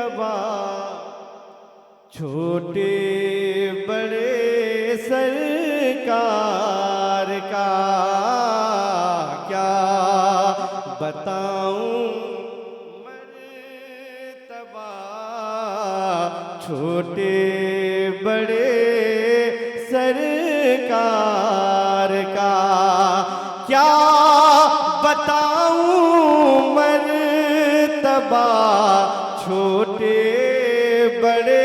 مرتبہ چھوٹے بڑے سرکار کا کیا بتاؤں مرتبہ چھوٹے بڑے سرکار کا کیا بتاؤں مرتبہ چھوٹے بڑے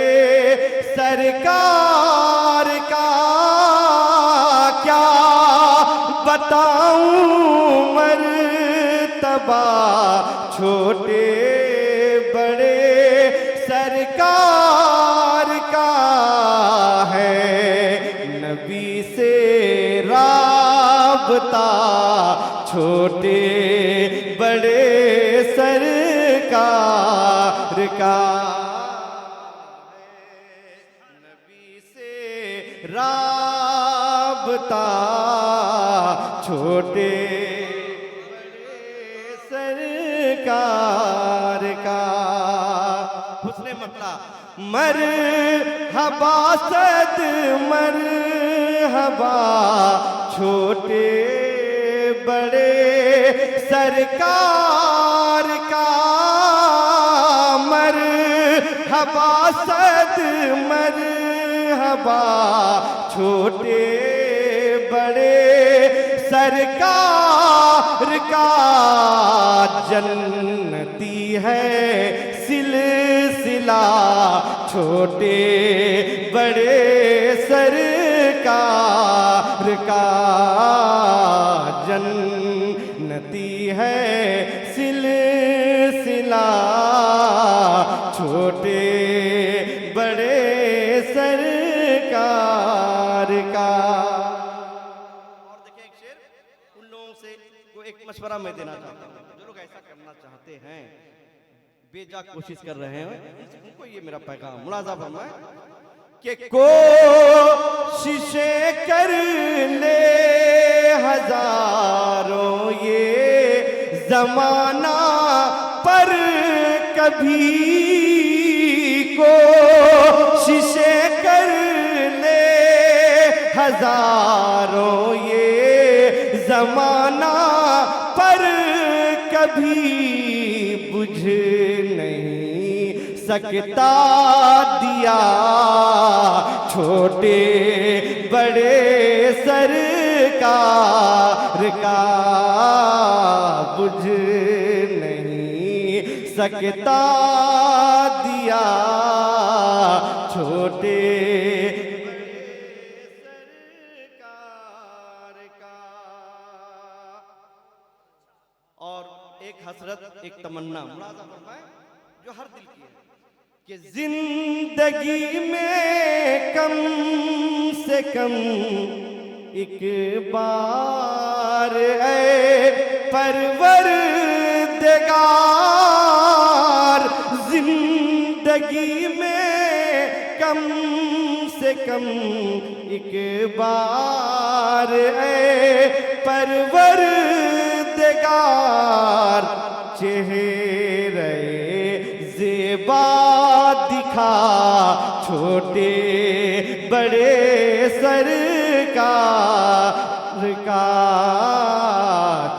سرکار کا کیا بتاؤں مرتبہ چھوٹے بڑے سرکار کا ہے نبی سے رابطہ چھوٹے بڑے سرکار کا نبی سے رابطہ چھوٹے بڑے سرکار کا حسن مطلع مرحبا صد مرحبا چھوٹے بڑے سرکار کا مرحبا صد مرحبا چھوٹے بڑے سرکار کا جنتی ہے سلسلہ چھوٹے بڑے سرکار کا جنتی ہے سلسلہ چھوٹے بڑے سرکار کا اور دیکھیں ایک شعر ان لوگوں سے ایک مشورہ میں دینا چاہتا ہوں جو لوگ ایسا کرنا چاہتے ہیں بے جا کوشش کر رہے ہیں ان کو یہ میرا پیغام ملاحظہ فرمائیں کہ کوششیں کر لے ہزاروں یہ زمانہ پر کبھی کوششیں کر لے ہزاروں یہ زمانہ پر کبھی بجھ نہیں سکتا دیا چھوٹے بڑے سرکار کا بجھ نہیں سکتا دیا چھوٹے بڑے سرکار کا اور ایک حسرت ایک تمنا ملاحظہ فرمائیں جو ہر دل کی ہے کہ زندگی میں کم سے کم ایک بار اے پروردگار زندگی میں کم سے کم ایک بار اے پروردگار چہرے زیبا دکھا چھوٹے بڑے سرکار کا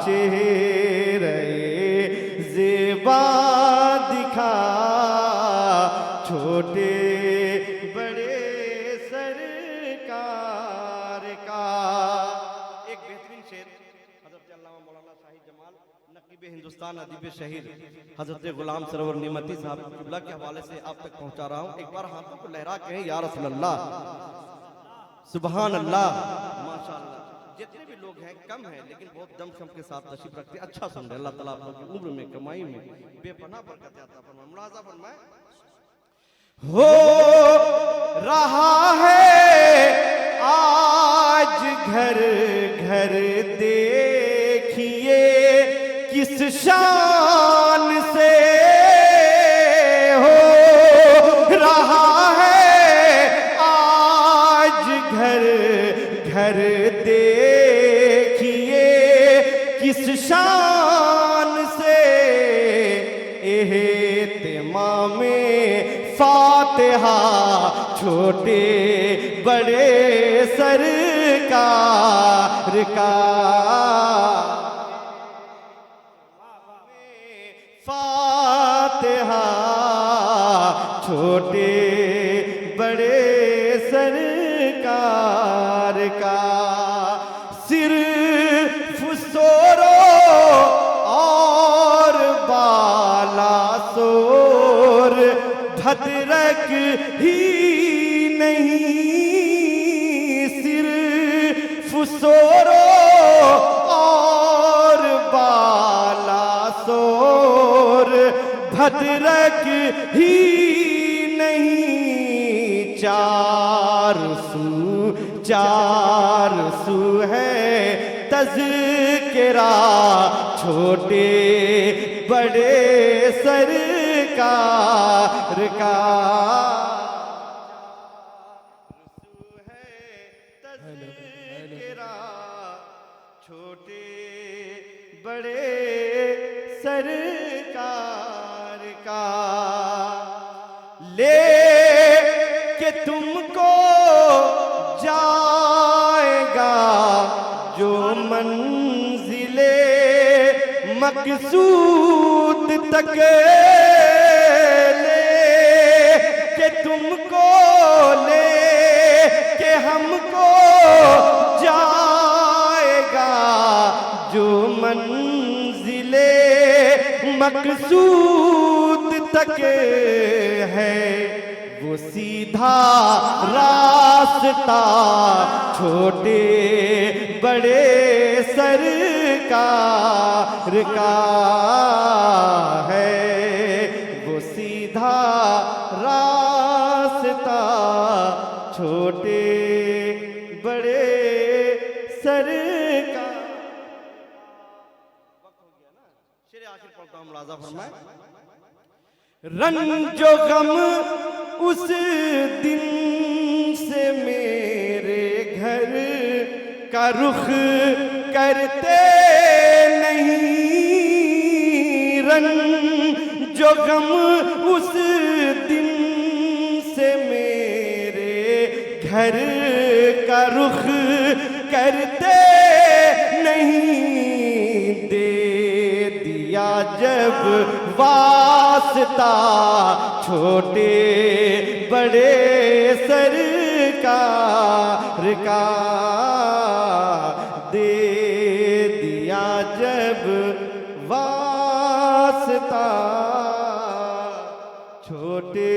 چہرے زیبا دکھا چھوٹے بڑے سرکار کا ایک بہترین شعر حضرت علامہ مولانا شاہد جمال نقیب ہندوستان ادیب شہیر حضرت غلام سرور نعمتی صاحب قبلہ کے حوالے سے آپ تک پہنچا رہا ہوں ایک بار ہاتھوں کو لہرا کہیں یا رسول اللہ سبحان اللہ ماشاءاللہ جتنے بھی لوگ ہیں کم ہیں لیکن بہت دم شم کے ساتھ تشریف رکھتے ہیں اچھا سن رہے اللہ تعالیٰ آپ لوگ کی عمر میں کمائی میں بے پناہ برکت عطا فرمائے ملاحظہ فرمائے ہو رہا ہے آج گھر گھر دیکھیے کس شان سے ہو رہا ہے آج گھر گھر دیکھیے کس شان سے اہتمام فاتحہ چھوٹے بڑے سرکار کا فاتحہ چھوٹے بڑے سرکار کا صرف سورو اور بالا سور بھدرک ہی نہیں صرف سورو اور بالا سور بھدرک ہی نہیں چار سو ہے تذکرہ چھوٹے بڑے سرکار کا تذکرہ چھوٹے بڑے سرکار کا لے کہ تم کو جائے گا جو منزل مقصود تک لے کہ تم کو لے کہ ہم کو جائے گا جو منزل مقصود تک ہے وہ سیدھا راستہ چھوٹے بڑے سرکار کا ہے وہ سیدھا راستہ چھوٹے بڑے سرکار شعر آخر پڑھتا ہوں ملاحظہ فرمائیں رنج و غم اس دن سے میرے گھر کا رخ کرتے نہیں رنج و غم اس دن سے میرے گھر کا رخ کرتے نہیں دے دیا جب واسطہ چھوٹے بڑے سرکار کا دے دیا جب واسطہ چھوٹے